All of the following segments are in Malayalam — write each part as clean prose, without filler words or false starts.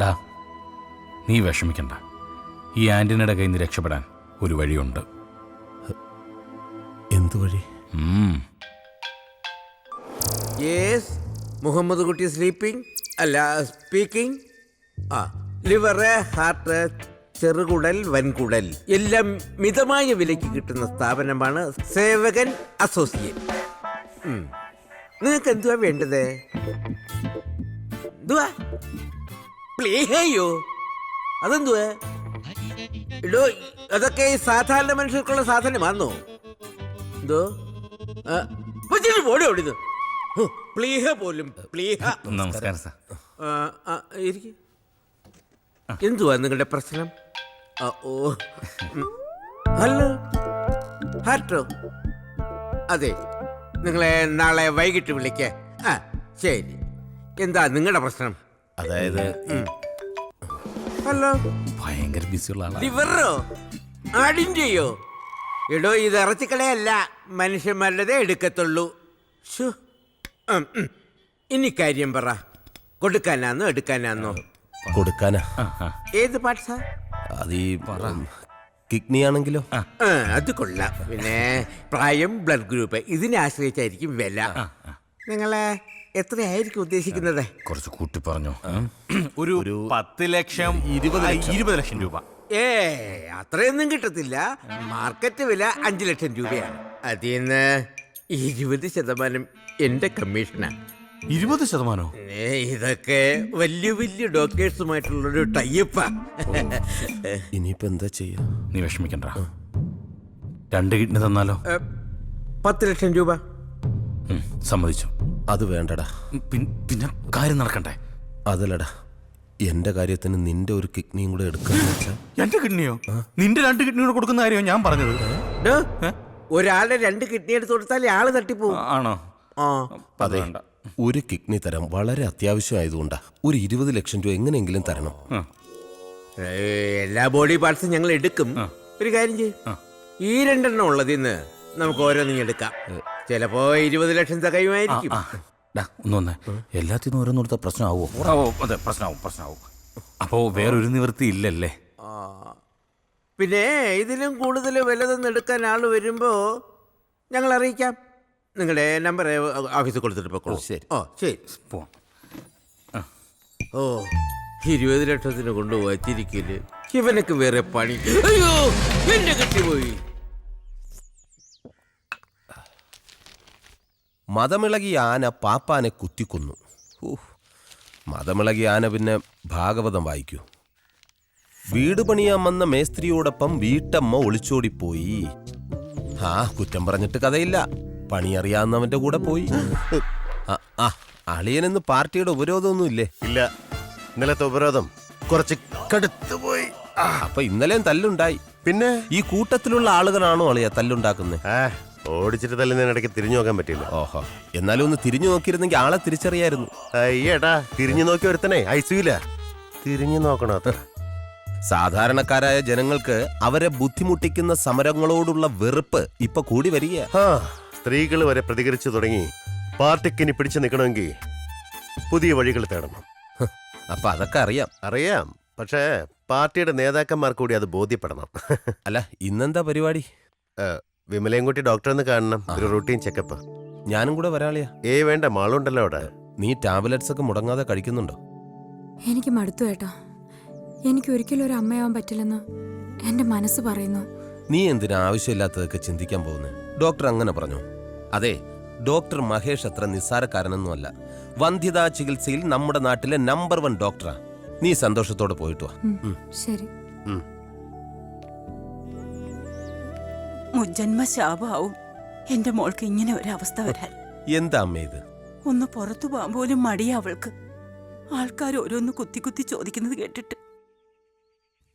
ഡാ, നീ വിഷമിക്കണ്ട. ഈ ആന്റണിയുടെ കയ്യിൽ നിന്ന് രക്ഷപ്പെടാൻ ഒരു വഴിയുണ്ട്. എന്തു വഴി? യെസ്, മുഹമ്മദ് കുട്ടി സ്ലീപ്പിംഗ് അല്ല സ്പീക്കിംഗ്. ലിവറ്, ഹാർട്ട്, ചെറുകുടൽ, വൻകുടൽ എല്ലാം മിതമായ വിലയ്ക്ക് കിട്ടുന്ന സ്ഥാപനമാണ് സേവകൻ അസോസിയേറ്റ്. നിങ്ങൾക്ക് എന്തുവാ വേണ്ടത്? എന്തുവാ? പ്ലീഹയോ? അതെന്തുവാ? ഇടോ, അതൊക്കെ ഈ സാധാരണ മനുഷ്യർക്കുള്ള സാധനമാണോ? എന്തോ പോടി ഓടിത് പ്ലീഹ പോലും പ്ലീഹ. നമസ്കാരം സാർ. എന്തുവാ നിങ്ങളുടെ പ്രശ്നം? ഓ, ഹലോ, ഹാർട്ടോ. അതെ, നിങ്ങളെ നാളെ വൈകിട്ട് വിളിക്കേ. ശരി. എന്താ നിങ്ങളുടെ പ്രശ്നം? അതായത് ഹലോ, ഭയങ്കര ബിസിയുള്ള ആളാണ്. ലിവറോ ആടിൻ്റെയോ? എടോ, ഇത് ഇറച്ചിക്കടയല്ല, മനുഷ്യന്മാരുടേതേ എടുക്കത്തുള്ളൂ. ഇനി കാര്യം പറ, കൊടുക്കാനാന്നോ എടുക്കാനാന്നോ? കൊടുക്കാനാ. ഏത് പാർട്സാ? അത് ഈ കിഡ്നി ആണെങ്കിലോ? അത് കൊള്ളാം. പിന്നെ പ്രായം, ബ്ലഡ് ഗ്രൂപ്പ് ഇതിനെ ആശ്രയിച്ചായിരിക്കും വില. നിങ്ങളെ എത്രയായിരിക്കും ഉദ്ദേശിക്കുന്നത്? കുറച്ച് കൂട്ടി പറഞ്ഞു. ഒരു 10 ലക്ഷം 20 ലക്ഷം രൂപ. അത്രയൊന്നും കിട്ടത്തില്ല. മാർക്കറ്റ് വില 5 ലക്ഷം രൂപയാണ്. അതിന്ന് 20% എന്റെ കമ്മീഷനാണ്. 20%? ഇതൊക്കെ വലിയ വലിയ ഡോക്ടേഴ്സുമായിട്ടുള്ളൊരു ടൈപ്പാ. ഇനിയിപ്പോ എന്താ ചെയ്യാ? നീ വിഷമിക്കണ്ട. 2 കിഡ്നി തന്നാലോ? 10 ലക്ഷം രൂപ. സമ്മതിച്ചു. അത് വേണ്ടടാ. പിന്നെ കാര്യം നടക്കണ്ടേ? അതല്ലടാ, എന്റെ കാര്യത്തിന് നിന്റെ ഒരു കിഡ്നിയും കൂടെ എടുക്കാന്ന് വെച്ചാ. എന്റെ കിഡ്നിയോ? നിന്റെ 2 കിഡ്നി കൂടെ കൊടുക്കുന്ന കാര്യമോ ഞാൻ പറഞ്ഞത്? ഒരാളുടെ 2 കിഡ്നി എടുത്ത് കൊടുത്താൽ ആള് തട്ടിപ്പോവും. ആണോ? അതെ, ഒരു കിഡ്നി തരാം. വളരെ അത്യാവശ്യമായതുകൊണ്ടാ. ഒരു 20 ലക്ഷം രൂപ എങ്ങനെയെങ്കിലും തരണം. എല്ലാ ബോഡി പാർട്സും ഞങ്ങൾ എടുക്കും. ഒരു കാര്യം ചെയ്യും, ഈ 2 എണ്ണം ഉള്ളതിന്ന് നമുക്ക് ഓരോന്നും എടുക്കാം. ചിലപ്പോ 20 ലക്ഷം തികയുമായിരിക്കും. ഒന്നൊന്നേ, എല്ലാത്തിനും ഓരോന്നെടുത്ത പ്രശ്നമാവോ? അതെ, പ്രശ്നമാവും. അപ്പോ വേറൊരു നിവൃത്തി ഇല്ലല്ലേ? പിന്നെ ഇതിലും കൂടുതൽ വിലതൊന്നും എടുക്കാൻ ആള് വരുമ്പോ ഞങ്ങൾ അറിയിക്കാം. നിങ്ങളുടെ നമ്പർ ഓഫീസിൽ കൊടുത്തിട്ട് പോക്കോളൂ. ശരി. ശരി. പോവാം. 20 ലക്ഷത്തിന് കൊണ്ടുപോയിച്ചിരിക്കല്. ഇവനൊക്കെ വേറെ പണി. അയ്യോ, എന്നെ കെട്ടിപ്പോയി. മതമിളകിയ ആന പാപ്പാനെ കുത്തിക്കൊന്നു. മതമിളകിയ ആന പിന്നെ ഭാഗവതം വായിക്കൂ. വീട് പണിയാൻ വന്ന മേസ്ത്രിയോടൊപ്പം വീട്ടമ്മ ഒളിച്ചോടിപ്പോയി. കുറ്റം പറഞ്ഞിട്ട് കഥയില്ല. പണിയറിയാവുന്നവന്റെ കൂടെ പോയി. അളിയനെന്ന് പാർട്ടിയുടെ ഉപരോധമൊന്നും ഇല്ലേ? ഇല്ല, ഇന്നലത്തെ ഉപരോധം കുറച്ച് കടുത്തു പോയി. അപ്പൊ ഇന്നലെയും തല്ലുണ്ടായി. പിന്നെ ഈ കൂട്ടത്തിലുള്ള ആളുകളാണോ അളിയ തല്ലുണ്ടാക്കുന്നത്? ഓടിച്ചിട്ട് തല്ലുന്നതിനിടയ്ക്ക് തിരിഞ്ഞു നോക്കാൻ പറ്റില്ല. ഓഹോ, എന്നാലും ഒന്ന് തിരിഞ്ഞു നോക്കിയിരുന്നെങ്കിൽ ആളെ തിരിച്ചറിയായിരുന്നു. അയ്യേട്ടാ, തിരിഞ്ഞു നോക്കി ഒരുത്തനെ ഐസിയില്ല. തിരിഞ്ഞു നോക്കണോ? സാധാരണക്കാരായ ജനങ്ങൾക്ക് അവരെ ബുദ്ധിമുട്ടിക്കുന്ന സമരങ്ങളോടുള്ള വെറുപ്പ് ഇപ്പൊ കൂടി വരിക. സ്ത്രീകൾ വരെ പ്രതികരിച്ചു തുടങ്ങി. പാർട്ടിക്ക് ഇനി പിടിച്ചു നിൽക്കണമെങ്കിൽ പുതിയ വഴികൾ തേടണം. അപ്പൊ അതൊക്കെ അറിയാം. പക്ഷേ പാർട്ടിയുടെ നേതാക്കന്മാർ കൂടി അത് ബോധ്യപ്പെടണം. അല്ല, ഇന്നെന്താ പരിപാടി? വിമലയും കുട്ടി ഡോക്ടറെന്ന് കാണണം. ഒരു റൂട്ടീൻ ചെക്കപ്പ്. ഞാനും കൂടെ വരാളിയാ. വേണ്ട, മാളുണ്ടല്ലോ അവിടെ. നീ ടാബ്ലറ്റ്സ് ഒക്കെ മുടങ്ങാതെ കഴിക്കുന്നുണ്ടോ? എനിക്ക് മടുത്തു ഏട്ടാ. എനിക്ക് ഒരിക്കലും ഒരു അമ്മയാവാൻ പറ്റില്ലെന്ന് എന്റെ മനസ്സ് പറയുന്നു. നീ എന്തിനാ ആവശ്യമില്ലാത്തതൊക്കെ ചിന്തിക്കാൻ പോകുന്നത്? ഡോക്ടർ അങ്ങനെ പറഞ്ഞു. അതെ, ഡോക്ടർ മഹേഷ് അത്ര നിസ്സാരക്കാരനൊന്നുമല്ല. വന്ധ്യതാ ചികിത്സയിൽ നമ്മുടെ നാട്ടിലെ നമ്പർ 1 ഡോക്ടറാ. നീ സന്തോഷത്തോടെ പോയിട്ട് വാ. ശരി. മുജ്ജന്മ ശാപാവും എന്റെ മോൾക്ക് ഇങ്ങനെ ഒരവസ്ഥ വരാൻ. എന്താ അമ്മ ഇത്? ഒന്ന് പുറത്തു പോകാൻ പോലും മടിയാ അവൾക്ക്. ആൾക്കാർ ഓരോന്ന് കുത്തി ചോദിക്കുന്നത് കേട്ടിട്ട്.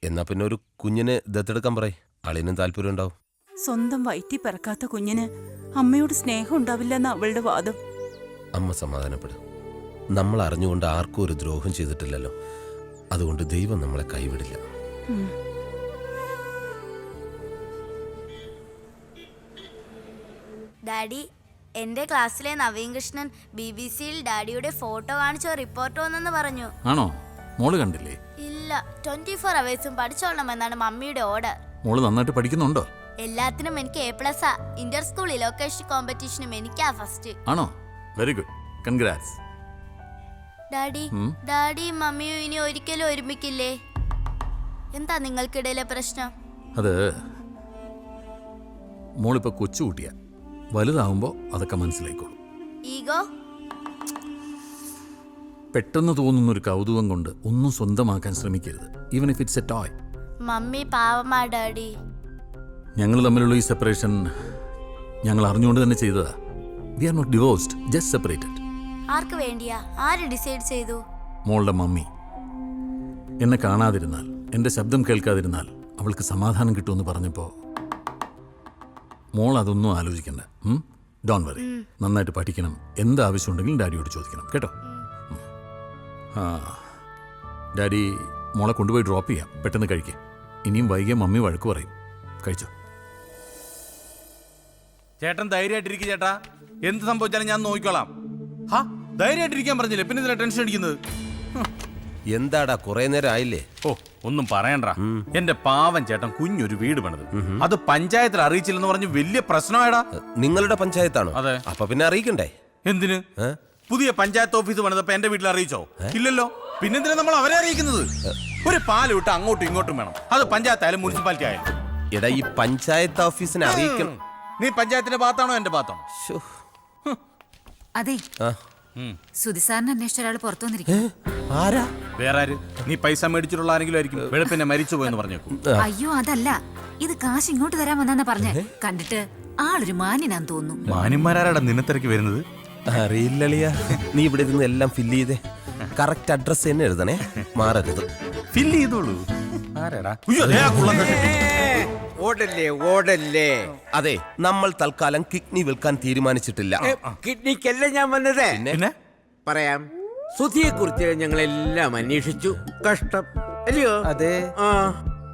എന്നാ പിന്നെ ഒരു കുഞ്ഞിനെ ദത്തെടുക്കാൻ പറയ്. അളിനും താല്പര്യം ഉണ്ടാവും. സ്വന്തം വയറ്റി പിറക്കാത്ത കുഞ്ഞിന് അമ്മയോട് സ്നേഹം ഉണ്ടാവില്ലെന്ന അവളുടെ വാദം. അമ്മ സമാധാനപ്പെടും. നമ്മൾ അറിഞ്ഞുകൊണ്ട് ആർക്കും ഒരു ദ്രോഹം ചെയ്തിട്ടില്ലല്ലോ. അതുകൊണ്ട് ദൈവം നമ്മളെ കൈവിടില്ല. ഡാഡി, എന്റെ ക്ലാസ്സിലെ നവീൻ കൃഷ്ണൻ BBC-യിൽ ഡാഡിയുടെ ഫോട്ടോ കാണിച്ച റിപ്പോർട്ട് വന്നെന്ന് പറഞ്ഞു. ആണോ? മോള് കണ്ടില്ലേ? ഇല്ല, 24 അവേഴ്സും പഠിച്ചോളണമെന്നാണ് മമ്മിയുടെ ഓർഡർ. മോള് നന്നായിട്ട് പഠിക്കുന്നുണ്ടോ? എല്ലാത്തിനും എനിക്ക് A+. ഇന്റർ സ്കൂൾ ഇലോക്കേഷൻ കോമ്പറ്റീഷനും എനിക്കാ ഫസ്റ്റ്. ആണോ? Very good, congrats. ഡാഡിയും മമ്മിയും ഇനി ഒരിക്കലും ഒരുമിക്കില്ലേ? എന്താ നിങ്ങൾക്കിടയിലെ പ്രശ്നം? അത് മോളിപ്പോ കൊച്ചുകുട്ടിയാ, വലുതാവുമ്പോ അതൊക്കെ മനസ്സിലായിക്കോളും. ഈഗോ? പെട്ടെന്ന് തോന്നുന്നൊരു കൗതുകം കൊണ്ട് ഒന്നും സ്വന്തമാക്കാൻ ശ്രമിക്കരുത്, even if it's a toy. Mummy പാവമാ ഡാഡി. ഞങ്ങൾ തമ്മിലുള്ള ഈ സെപ്പറേഷൻ ഞങ്ങൾ അറിഞ്ഞുകൊണ്ട് തന്നെ ചെയ്തതാ. We are not divorced, just separated. ആർക്ക് വേണ്ടിയാ? ആര് ഡിസൈഡ് ചെയ്തു? മോളുടെ മമ്മി. എന്നെ കാണാതിരുന്നാൽ, എൻ്റെ ശബ്ദം കേൾക്കാതിരുന്നാൽ അവൾക്ക് സമാധാനം കിട്ടുമെന്ന് പറഞ്ഞപ്പോൾ മോൾ അതൊന്നും ആലോചിക്കണ്ട. ഡോൺ വറി, നന്നായിട്ട് പഠിക്കണം. എന്താവശ്യം ഉണ്ടെങ്കിലും ഡാഡിയോട് ചോദിക്കണം കേട്ടോ. ആ, ഡാഡി മോളെ കൊണ്ടുപോയി ഡ്രോപ്പ് ചെയ്യാം. പെട്ടെന്ന് കഴിക്കുക. ഇനിയും വൈകിയ മമ്മി വഴക്ക് പറയും. കഴിച്ചോ. ചേട്ടൻ ധൈര്യമായിട്ടിരിക്കും ചേട്ടാ, എന്ത് സംഭവിച്ചാലും ഞാൻ നോക്കിക്കോളാം. ഹാ, ധൈര്യമായിട്ടിരിക്കാൻ പറഞ്ഞില്ലേ, പിന്നെ ഇതിലെ ടെൻഷൻ അടിക്കുന്നത്? എന്താടാ കുറെ നേരം ആയില്ലേ? ഓ, ഒന്നും പറയണ്ട. എന്റെ പാവൻ ചേട്ടൻ കുഞ്ഞൊരു വീട് പണിത്, അത് പഞ്ചായത്തിൽ അറിയിച്ചില്ലെന്ന് പറഞ്ഞ് വലിയ പ്രശ്നമായടാ. നിങ്ങളുടെ പഞ്ചായത്താണോ? അതെ. അപ്പൊ പിന്നെ അറിയിക്കണ്ടേ? എന്തിന്? പുതിയ പഞ്ചായത്ത് ഓഫീസ് പണിതപ്പോ എന്റെ വീട്ടിൽ അറിയിച്ചോ? ഇല്ലല്ലോ. പിന്നെന്തിനാ നമ്മൾ അവരെ അറിയിക്കുന്നത്? ഒരു പാല് വിട്ട് അങ്ങോട്ടും ഇങ്ങോട്ടും വേണം, അത് പഞ്ചായത്ത് ആയാലും മുനിസിപ്പാലിറ്റി ആയാലും. എടാ, ഈ പഞ്ചായത്ത് ഓഫീസിനെ അറിയിക്കണം. നീ പഞ്ചായത്തിന്റെ ഭാഗത്താണോ എന്റെ ഭാഗത്താണോ? അതെ, ആ. സുധിസാറിനെ അന്വേഷിച്ച ഒരാൾ പുറത്തു വന്നിരിക്കും. ആരാ? വേറെ ആര്? നീ പൈസ മേടിച്ചിട്ടുള്ള ആരെങ്കിലും ആയിരിക്കും. വെളുപ്പിനെ മരിച്ചു പോയെന്ന് പറഞ്ഞേക്കും. അയ്യോ അതല്ല, ഇത് കാശ് ഇങ്ങോട്ട് തരാൻ വന്നാ പറഞ്ഞേ. കണ്ടിട്ട് ആളൊരു മാന്യനാന്ന് തോന്നുന്നു. മാന്യന്മാരാടാ നിന്നെ തിരക്കി വരുന്നത്? അറിയില്ലളിയ, നീ ഇവിടെ നിന്ന് എല്ലാം ഫില്ല് ചെയ്തേ. കറക്റ്റ് അഡ്രസ് തന്നെ എഴുതണേ, മാറരുത്. ഫില്ല് ചെയ്തോളൂ. ആരാടാ? ഓടല്ലേ ഓടല്ലേ. അതെ, നമ്മൾ തൽക്കാലം കിഡ്നി വിൽക്കാൻ തീരുമാനിച്ചിട്ടില്ല. കിഡ്നിക്കല്ല ഞാൻ വന്നത്. പിന്നെ പറയാം. സുധിയെ കുറിച്ച് ഞങ്ങളെല്ലാം അന്വേഷിച്ചു. കഷ്ടം അല്ലയോ? അതെ. ആ,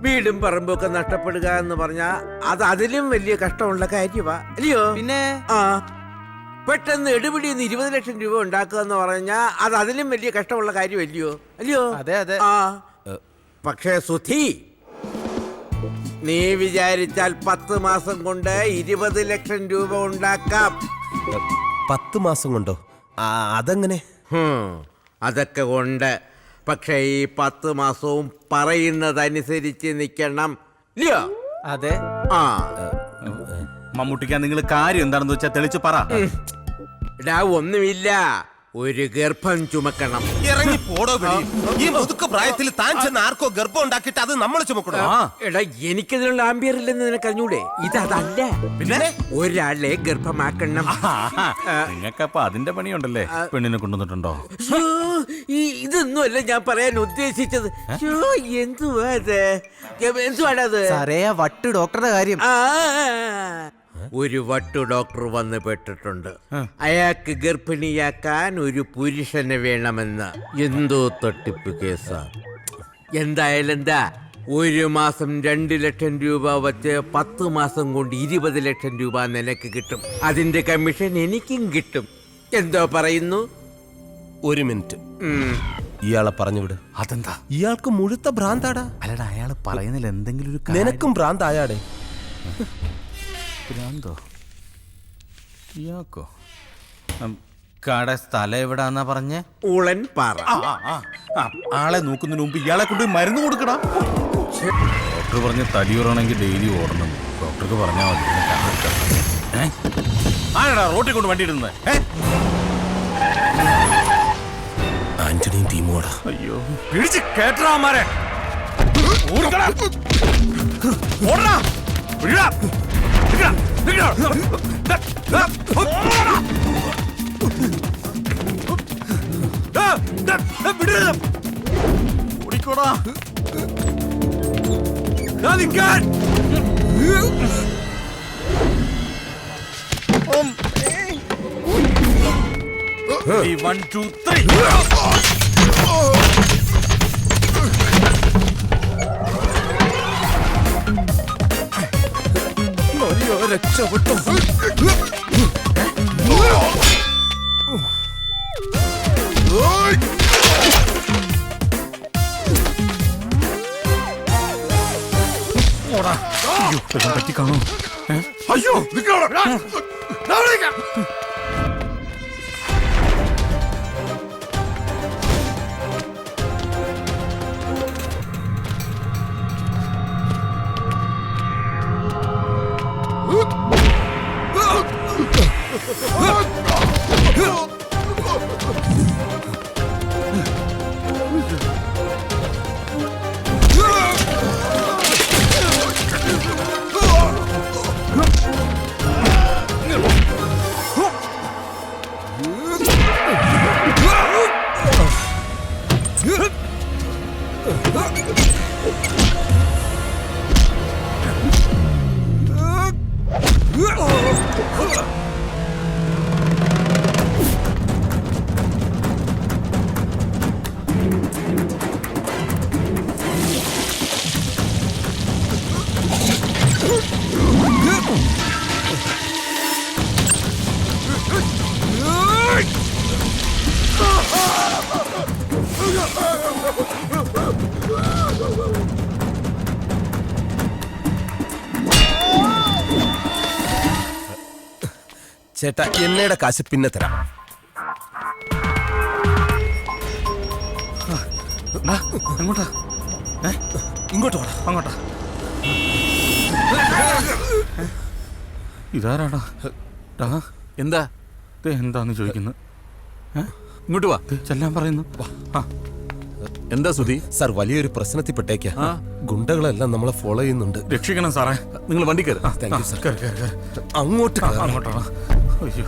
വീടും പറമ്പും ഒക്കെ നഷ്ടപ്പെടുക എന്ന് പറഞ്ഞാ അത് അതിലും വലിയ കഷ്ടമുള്ള കാര്യമാ അല്ലയോ? പിന്നെ ആ, പെട്ടെന്ന് എടുപിടിന്ന് 20 ലക്ഷം രൂപ ഉണ്ടാക്കുക എന്ന് പറഞ്ഞാ അത് അതിലും വലിയ കഷ്ടമുള്ള കാര്യമല്ലയോ? അല്ലയോ? അതെ, അതെ. ആ, പക്ഷേ സുധി, നീ വിചാരിച്ചാൽ 10 മാസം കൊണ്ട് 20 ലക്ഷം രൂപ ഉണ്ടാക്കാം. 10 മാസം കൊണ്ടോ? അതെങ്ങനെ? അതൊക്കെ ഉണ്ട്. പക്ഷേ ഈ 10 മാസവും പറയുന്നതനുസരിച്ച് നിൽക്കണം ഇല്ലയോ? അതെ. ആ, മമ്മൂട്ടിക്കാ, നിങ്ങൾ കാര്യം എന്താണെന്ന് വെച്ചാൽ തെളിച്ച് പറ. ഇടാ, ഒന്നുമില്ല, ഒരു ഗർഭം ചുമക്കണം. ഇറങ്ങി പോടോ വെളിയിൽ. ഈ മുതുക്ക പ്രായത്തിൽ താൻ ചെന്ന് ആർക്കോ ഗർഭം ഉണ്ടാക്കിയിട്ട് അത് നമ്മൾ ചുമക്കണോ? എടാ, എനിക്കതിനുള്ള ആംബിയർ ഇല്ലെന്ന് നിനക്ക് അറിഞ്ഞൂടെ? ഇതല്ല, പിന്നെ ഒരാളെ ഗർഭമാക്കണം. നിങ്ങൾക്കപ്പൊ അതിന്റെ പണിയുണ്ടല്ലേ? പെണ്ണിനെ കൊണ്ടുവന്നിട്ടുണ്ടോ? ഇതൊന്നുമല്ല ഞാൻ പറയാൻ ഉദ്ദേശിച്ചത്. എന്തുവാ അത്? എന്തുവാണത്? സാറേ, ആ വട്ട് ഡോക്ടറുടെ കാര്യം. ഒരു വട്ടു ഡോക്ടർ വന്ന് പെട്ടിട്ടുണ്ട്. അയാൾക്ക് ഗർഭിണിയാക്കാൻ ഒരു പുരുഷനെ വേണമെന്ന്. എന്തോ തട്ടിപ്പ് കേസാ. എന്തായാലും എന്താ, 1 മാസം 2 ലക്ഷം രൂപ വച്ച് 10 മാസം കൊണ്ട് 20 ലക്ഷം രൂപ നിനക്ക് കിട്ടും. അതിന്റെ കമ്മീഷൻ എനിക്കും കിട്ടും. എന്തോ പറയുന്നു? 1 മിനിറ്റ്. ഇയാളെ പറഞ്ഞു വിട്. അതെന്താ? ഇയാൾക്ക് മുഴുത്ത ഭ്രാന്താടാ. അല്ലടാ, അയാൾ പറയുന്നതിൽ എന്തെങ്കിലും ഒരു നിനക്കും ഭ്രാന്തായാടേ. ഭ്രാന്തോ? ഇയാക്കോ? കട സ്ഥലം എവിടാന്നാ പറഞ്ഞേ? ഊളൻ പാറ. ആളെ നോക്കുന്നതിന് മുമ്പ് ഇയാളെ കൊണ്ട് മരുന്ന് കൊടുക്കടാ. ഡോക്ടർ പറഞ്ഞ തടിയുറണമെങ്കിൽ ഡെയിലി ഓടണം. ഡോക്ടർക്ക് പറഞ്ഞാൽ മതി. ആരാടാ റോട്ടിൽ കൊണ്ട് വണ്ടി ഇടുന്നത്? ആന്റണിയും ടീമോടാ. അയ്യോ, പിടിച്ച് കേട്ടറാമാരെ. ഓടടാ. ഓടിക്കോടാ. One, two, three. രക്ഷപ്പെട്ടു. പറ്റിക്കാണോ? അയ്യോ ചേട്ടാ എന്നയുടെ കാശ് പിന്നെ തരാം. എങ്ങോട്ടാ? ഇങ്ങോട്ട് പോടാ. അങ്ങോട്ടാ. ഇതാരാടാ? എന്താ എന്താന്ന് ചോദിക്കുന്നു. ഇങ്ങോട്ട് വാ. ചെല്ലാൻ പറയുന്നു. എന്താ സുധി? സാർ വലിയൊരു പ്രശ്നത്തിൽ പെട്ടേക്കാ. ഗുണ്ടകളെല്ലാം നമ്മളെ ഫോളോ ചെയ്യുന്നുണ്ട്. രക്ഷിക്കണം സാറേ. നിങ്ങൾ വണ്ടി കയറി. Thank you sir. കേറ്, കേറ്, കേറ്. അങ്ങോട്ട് അങ്ങോട്ടാണ്. അയ്യോ